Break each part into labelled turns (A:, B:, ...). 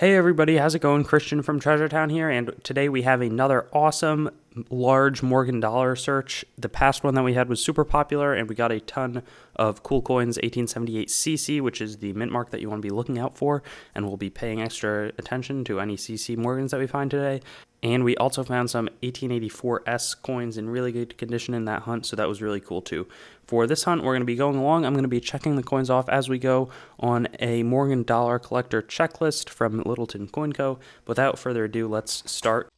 A: Hey everybody, how's it going? Christian from Treasure Town here, and today we have another awesome large Morgan dollar search. The past one that we had was super popular, and we got a ton of cool coins. 1878cc, which is the mint mark that you want to be looking out for, and we'll be paying extra attention to any CC Morgans that we find today. And we also found some 1884S coins in really good condition in that hunt, so that was really cool too. For this hunt, we're going to be going along. I'm going to be checking the coins off as we go on a Morgan Dollar Collector checklist from Littleton Coin Co. Without further ado, let's start.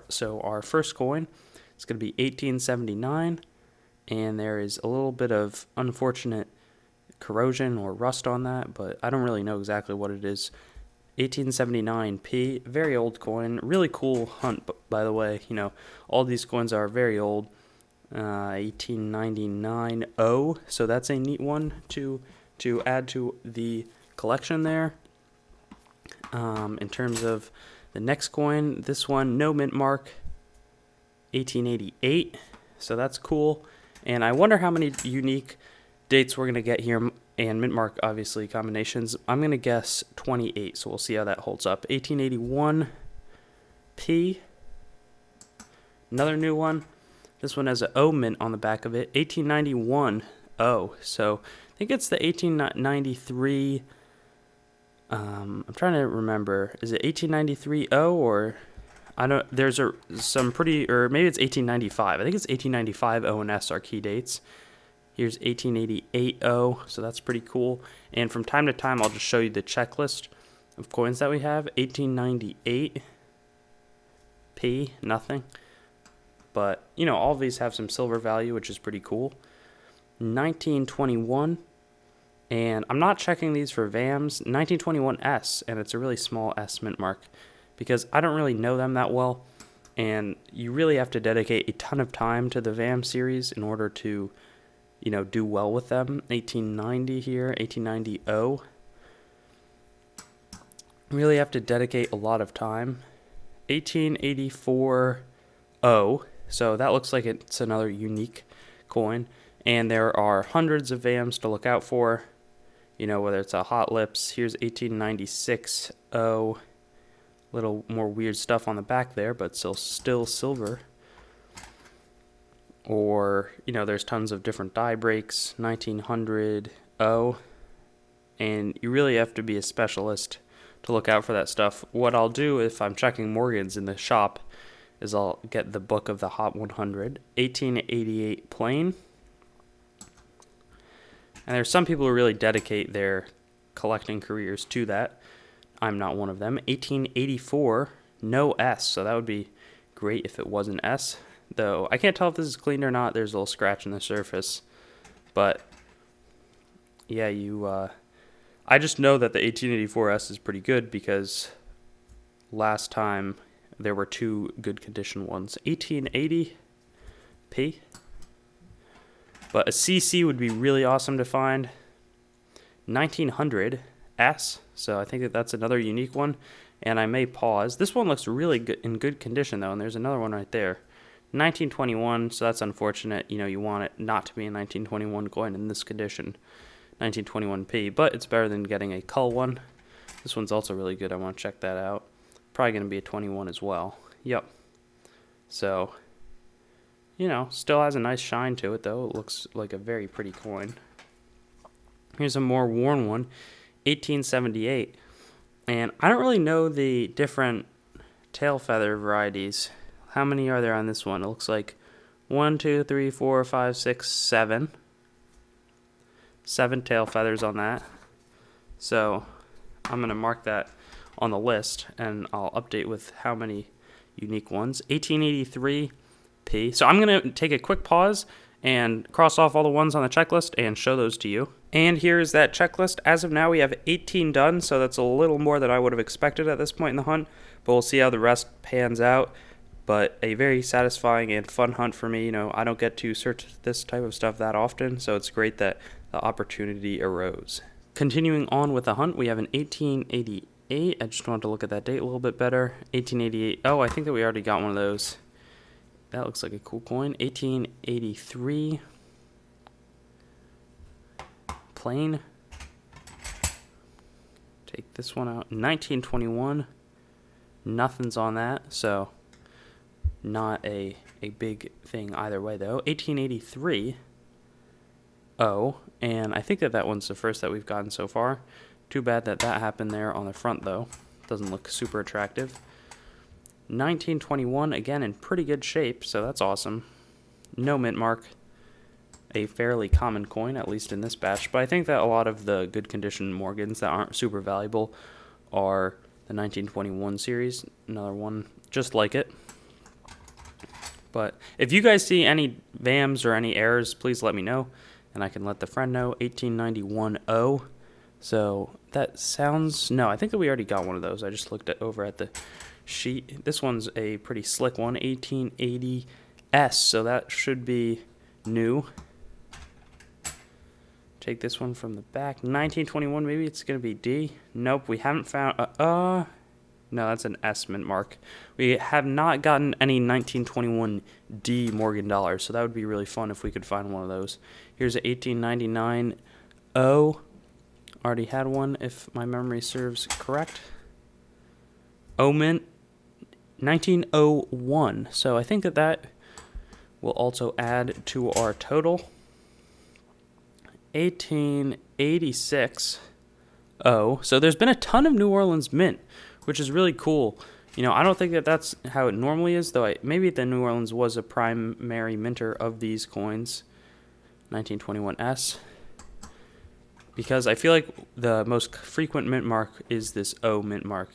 A: So our first coin is going to be 1879, and there is a little bit of unfortunate corrosion or rust on that, but I don't really know exactly what it is. 1879p, very old coin, really cool hunt, by the way. You know, all these coins are very old. 1899 O, so that's a neat one to add to the collection there. In terms of the next coin, this one, no mint mark, 1888, so that's cool. And I wonder how many unique dates we're going to get here, and mint mark obviously combinations. I'm going to guess 28, so we'll see how that holds up. 1881p, another new one. This one has an O mint on the back of it. 1891 O, so I think it's the 1893. I'm trying to remember. Is it 1893 O, or I don't? There's some pretty, or maybe it's 1895. I think it's 1895 O and S are key dates. Here's 1888 O, so that's pretty cool. And from time to time, I'll just show you the checklist of coins that we have. 1898 P, nothing. But, you know, all of these have some silver value, which is pretty cool. 1921, and I'm not checking these for VAMs. 1921 S, and it's a really small S mint mark, because I don't really know them that well, and you really have to dedicate a ton of time to the VAM series in order to, you know, do well with them. 1890 here, 1890 O. Really have to dedicate a lot of time. 1884 O. So that looks like it's another unique coin. And there are hundreds of VAMs to look out for. You know, whether it's a Hot Lips. Here's 1896 O. Little more weird stuff on the back there, but still silver. Or, you know, there's tons of different die breaks. 1900 O. And you really have to be a specialist to look out for that stuff. What I'll do if I'm checking Morgans in the shop is I'll get the book of the Hot 100. 1888 plain. And there's some people who really dedicate their collecting careers to that. I'm not one of them. 1884 no S, so that would be great if it was an S. Though I can't tell if this is clean or not. There's a little scratch in the surface, but yeah, I just know that the 1884S is pretty good because last time there were two good condition ones. 1880p, but a CC would be really awesome to find. 1900S, so I think that's another unique one, and I may pause. This one looks really good in good condition though, and there's another one right there. 1921, so that's unfortunate. You know, you want it not to be a 1921 coin in this condition. 1921p, but it's better than getting a cull one. This one's also really good. I want to check that out. Probably going to be a 21 as well. Yep. So, you know, still has a nice shine to it, though. It looks like a very pretty coin. Here's a more worn one, 1878. And I don't really know the different tail feather varieties. How many are there on this one? It looks like 1, 2, 3, 4, 5, 6, 7. 7 tail feathers on that. So I'm going to mark that on the list, and I'll update with how many unique ones. 1883p. So I'm going to take a quick pause and cross off all the ones on the checklist and show those to you. And here's that checklist. As of now, we have 18 done, so that's a little more than I would have expected at this point in the hunt, but we'll see how the rest pans out. But a very satisfying and fun hunt for me. You know, I don't get to search this type of stuff that often, so it's great that the opportunity arose. Continuing on with the hunt, we have an 1888. I just wanted to look at that date a little bit better. 1888. Oh, I think that we already got one of those. That looks like a cool coin. 1883. Plain. Take this one out. 1921. Nothing's on that, so not a big thing either way, though. 1883. Oh, and I think that one's the first that we've gotten so far. Too bad that happened there on the front, though. Doesn't look super attractive. 1921, again, in pretty good shape, so that's awesome. No mint mark. A fairly common coin, at least in this batch. But I think that a lot of the good condition Morgans that aren't super valuable are the 1921 series. Another one just like it. But if you guys see any VAMs or any errors, please let me know, and I can let the friend know. 1891-0. So that sounds... No, I think that we already got one of those. I just looked over at the sheet. This one's a pretty slick one. 1880S. So that should be new. Take this one from the back. 1921, maybe it's going to be D. Nope, we haven't found... no, that's an S mint mark. We have not gotten any 1921 D Morgan dollars, so that would be really fun if we could find one of those. Here's a 1899 O. Already had one, if my memory serves correct. O mint 1901. So I think that will also add to our total. 1886 O. So there's been a ton of New Orleans mint, which is really cool. You know, I don't think that's how it normally is, though. Maybe the New Orleans was a primary minter of these coins. 1921S. Because I feel like the most frequent mint mark is this O mint mark.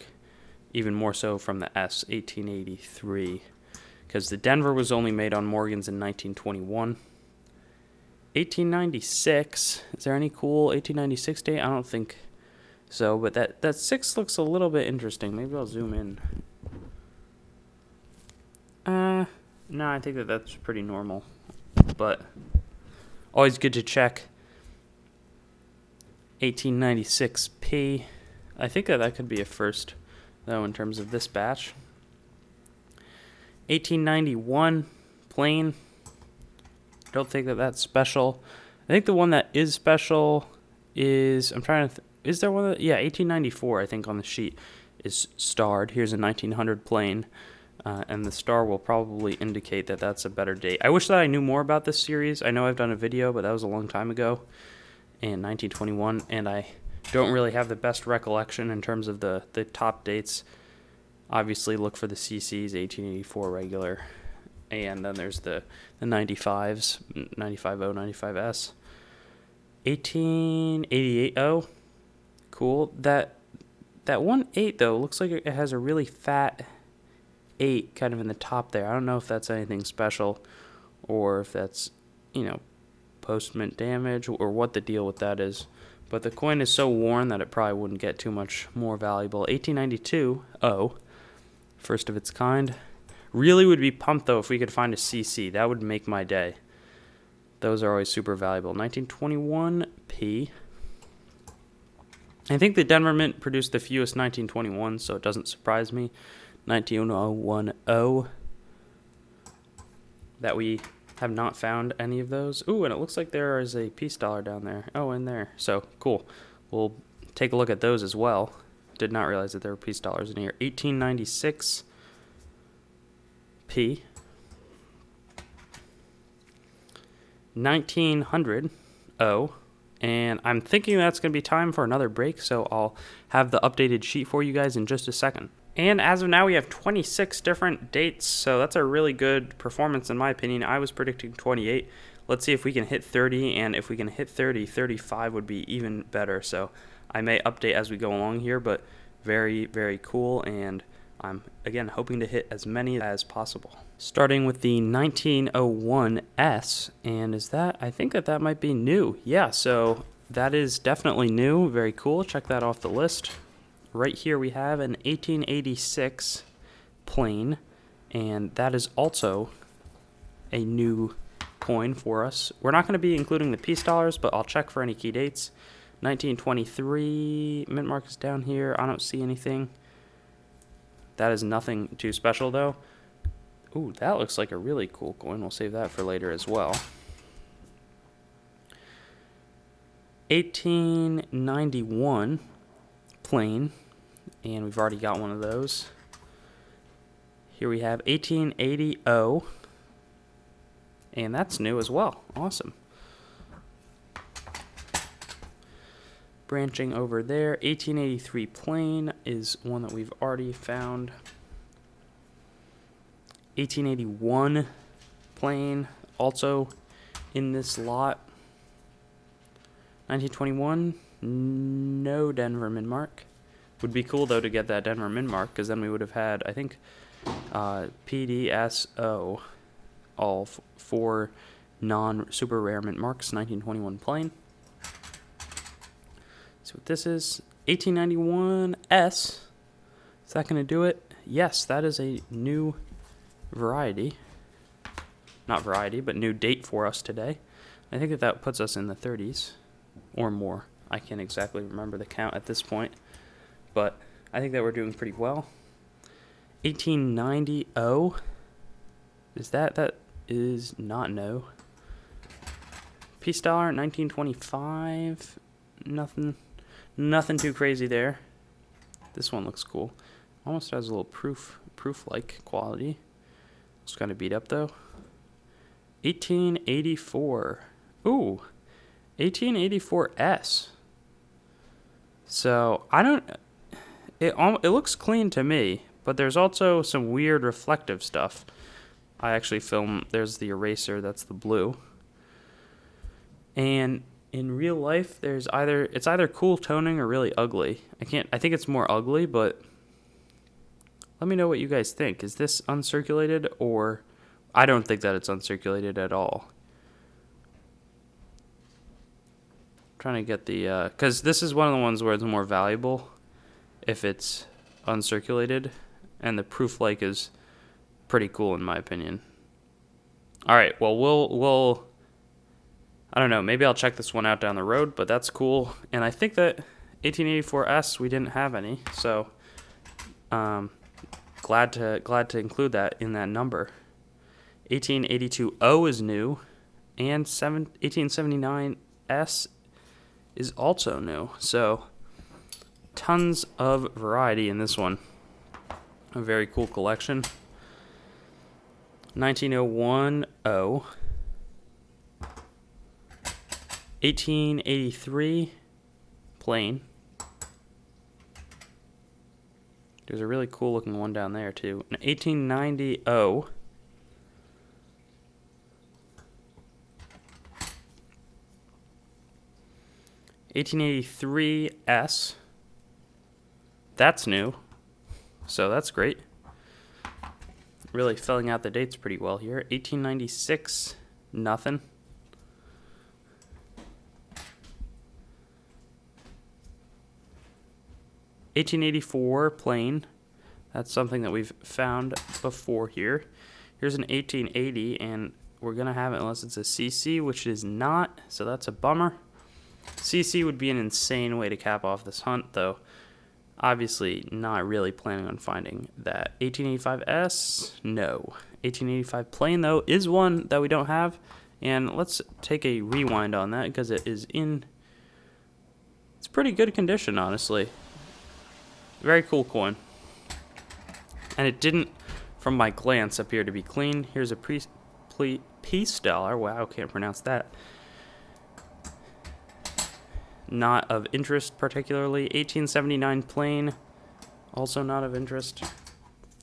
A: Even more so from the S, 1883. Because the Denver was only made on Morgans in 1921. 1896. Is there any cool 1896 date? I don't think so, but that 6 looks a little bit interesting. Maybe I'll zoom in. No, I think that's pretty normal, but always good to check. 1896P. I think that could be a first, though, in terms of this batch. 1891 plain. Don't think that's special. I think the one that is special is, I'm trying to is there one that, yeah, 1894 I think on the sheet is starred. Here's a 1900 plain, and the star will probably indicate that that's a better date. I wish that I knew more about this series. I know I've done a video, but that was a long time ago in 1921, and I don't really have the best recollection in terms of the top dates. Obviously look for the CCs, 1884 regular, and then there's the 95s, 95O, 95S. 1888O, cool. That 1-8 though looks like it has a really fat 8 kind of in the top there. I don't know if that's anything special, or if that's, you know, post-mint damage, or what the deal with that is. But the coin is so worn that it probably wouldn't get too much more valuable. 1892O, first of its kind. Really would be pumped though if we could find a CC. That would make my day. Those are always super valuable. 1921P. I think the Denver Mint produced the fewest 1921, so it doesn't surprise me. 1901O. That we have not found any of those. Ooh, and it looks like there is a peace dollar down there. Oh, in there. So, cool. We'll take a look at those as well. Did not realize that there were peace dollars in here. 1896P. 1900O. And I'm thinking that's going to be time for another break, so I'll have the updated sheet for you guys in just a second. And as of now, we have 26 different dates, so that's a really good performance in my opinion. I was predicting 28. Let's see if we can hit 30, and if we can hit 30, 35 would be even better. So I may update as we go along here, but very, very cool, and I'm, again, hoping to hit as many as possible. Starting with the 1901S, and is that, I think that might be new. Yeah, so that is definitely new. Very cool. Check that off the list. Right here we have an 1886 plain, and that is also a new coin for us. We're not going to be including the peace dollars, but I'll check for any key dates. 1923, mint mark is down here. I don't see anything. That is nothing too special, though. Ooh, that looks like a really cool coin. We'll save that for later as well. 1891 plain, and we've already got one of those. Here we have 1880 O, and that's new as well. Awesome. Branching over there, 1883 plain is one that we've already found. 1881 plain, also in this lot. 1921, no Denver min mark. Would be cool though to get that Denver min mark, because then we would have had, I think, PDSO, all four non-super rare mint marks. 1921 plain. So what this is, 1891 S. Is that going to do it? Yes, that is a new variety. Not variety, but new date for us today. I think that puts us in the 30s or more. I can't exactly remember the count at this point, but I think that we're doing pretty well. 1890 O. Is that is not no. Peace dollar, 1925. Nothing too crazy there. This one looks cool. Almost has a little proof-like quality. It's kind of beat up though. 1884. Ooh, 1884S. So I don't. It looks clean to me, but there's also some weird reflective stuff. I actually filmed. There's the eraser. That's the blue. And in real life, it's either cool toning or really ugly. I think it's more ugly, but let me know what you guys think. Is this uncirculated, or I don't think that it's uncirculated at all. I'm trying to get the because this is one of the ones where it's more valuable if it's uncirculated, and the Prooflike is pretty cool in my opinion. All right, well we'll I don't know, maybe I'll check this one out down the road, but that's cool. And I think that 1884S, we didn't have any, so glad to include that in that number. 1882O is new, and 1879S is also new. So tons of variety in this one. A very cool collection. 1901 O. 1883 plain. There's a really cool looking one down there too. An 1890 O. 1883 S. That's new, so that's great. Really filling out the dates pretty well here. 1896, nothing. 1884 plain. That's something that we've found before here. Here's an 1880, and we're going to have it unless it's a CC, which it is not, so that's a bummer. CC would be an insane way to cap off this hunt, though. Obviously, not really planning on finding that. 1885S, no. 1885 plain, though, is one that we don't have, and let's take a rewind on that because it is in... It's pretty good condition, honestly. Very cool coin. And it didn't, from my glance, appear to be clean. Here's a peace dollar. Wow, can't pronounce that. Not of interest particularly. 1879 plain. Also not of interest.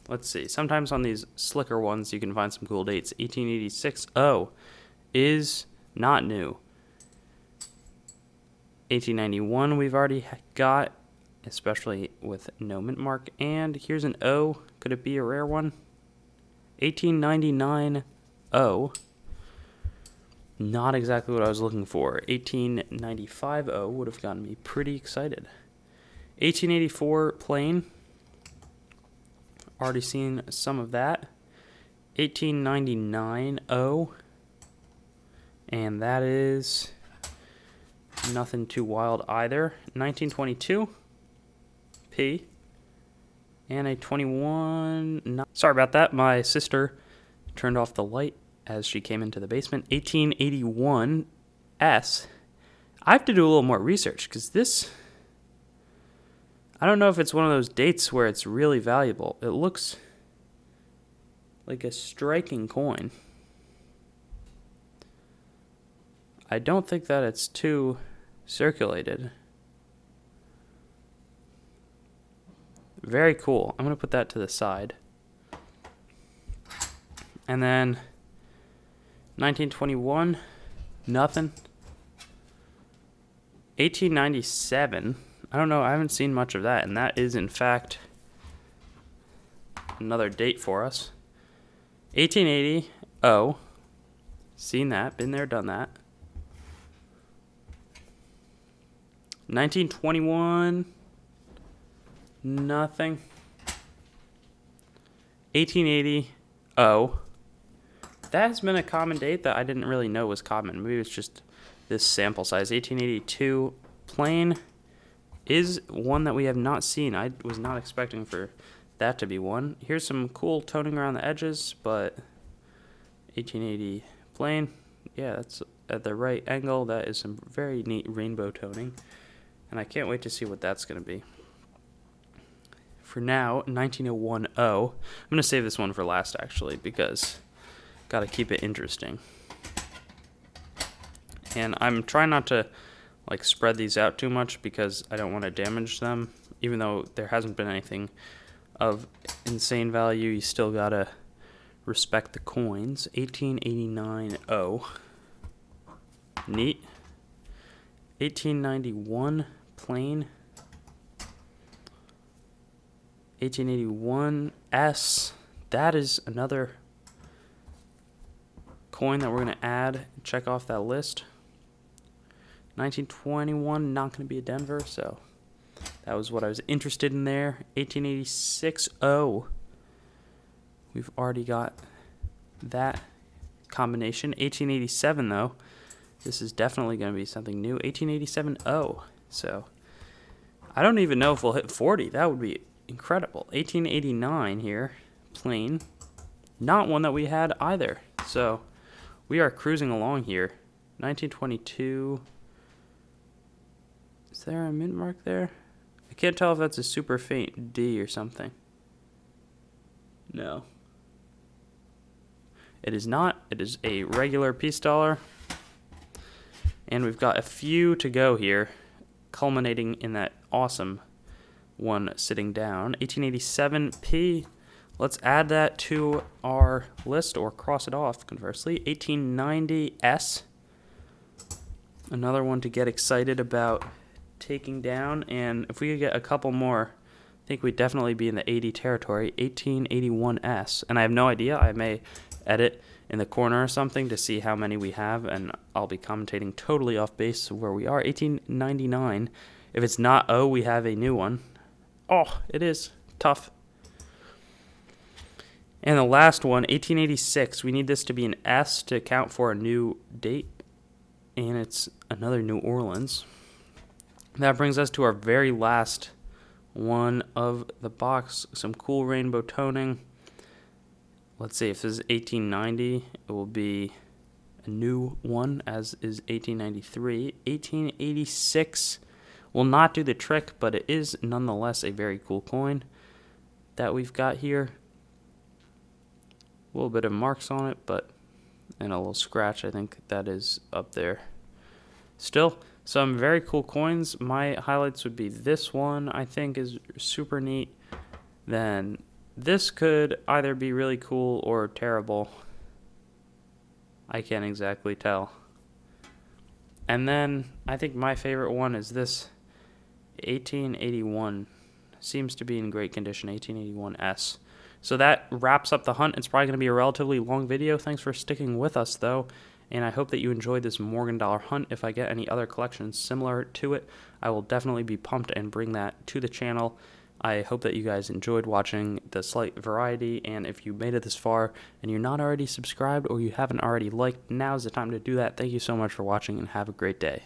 A: Let's see. Sometimes on these slicker ones you can find some cool dates. 1886. Oh, is not new. 1891 we've already got, especially with no mint mark. And here's an O. Could it be a rare one? 1899 O. Not exactly what I was looking for. 1895 O would have gotten me pretty excited. 1884 plain. Already seen some of that. 1899 O. And that is nothing too wild either. 1922 P. And a 21... Sorry about that. My sister turned off the light as she came into the basement. 1881 S. I have to do a little more research because this... I don't know if it's one of those dates where it's really valuable. It looks like a striking coin. I don't think that it's too circulated. Very cool. I'm going to put that to the side. And then 1921, nothing. 1897, I don't know, I haven't seen much of that, and that is in fact another date for us. 1880, oh, seen that, been there, done that. 1921, nothing. 1880, oh, that has been a common date that I didn't really know was common. Maybe it's just this sample size. 1882, plain is one that we have not seen. I was not expecting for that to be one. Here's some cool toning around the edges, but 1880 plain, yeah, that's at the right angle. That is some very neat rainbow toning, and I can't wait to see what that's going to be. For now, 1901 O. I'm going to save this one for last, actually, because got to keep it interesting. And I'm trying not to like spread these out too much because I don't want to damage them. Even though there hasn't been anything of insane value, you still gotta respect the coins. 1889 O. Neat. 1891 plain. 1881 S. That is another coin that we're going to add. Check off that list. 1921, not going to be a Denver, so that was what I was interested in there. 1886 O. We've already got that combination. 1887, though. This is definitely going to be something new. 1887 O. So I don't even know if we'll hit 40. That would be incredible. 1889 here, plain. Not one that we had either. So we are cruising along here. 1922. Is there a mint mark there? I can't tell if that's a super faint D or something. No. It is not. It is a regular piece dollar. And we've got a few to go here, culminating in that awesome one sitting down. 1887 P. Let's add that to our list or cross it off, conversely. 1890 S. Another one to get excited about taking down. And if we could get a couple more, I think we'd definitely be in the 80 territory. 1881 S. And I have no idea. I may edit in the corner or something to see how many we have, and I'll be commentating totally off base of where we are. 1899. If it's not O, we have a new one. Oh, it is. Tough. And the last one, 1886. We need this to be an S to account for a new date, and it's another New Orleans. That brings us to our very last one of the box. Some cool rainbow toning. Let's see, if this is 1890, it will be a new one, as is 1893. 1886 will not do the trick, but it is nonetheless a very cool coin that we've got here. A little bit of marks on it, but and a little scratch. I think that is up there. Still, some very cool coins. My highlights would be this one, I think, is super neat. Then this could either be really cool or terrible. I can't exactly tell. And then I think my favorite one is this 1881. Seems to be in great condition, 1881S. So that wraps up the hunt. It's probably going to be a relatively long video. Thanks for sticking with us, though. And I hope that you enjoyed this Morgan Dollar hunt. If I get any other collections similar to it, I will definitely be pumped and bring that to the channel. I hope that you guys enjoyed watching the slight variety, and if you made it this far and you're not already subscribed or you haven't already liked, now's the time to do that. Thank you so much for watching and have a great day.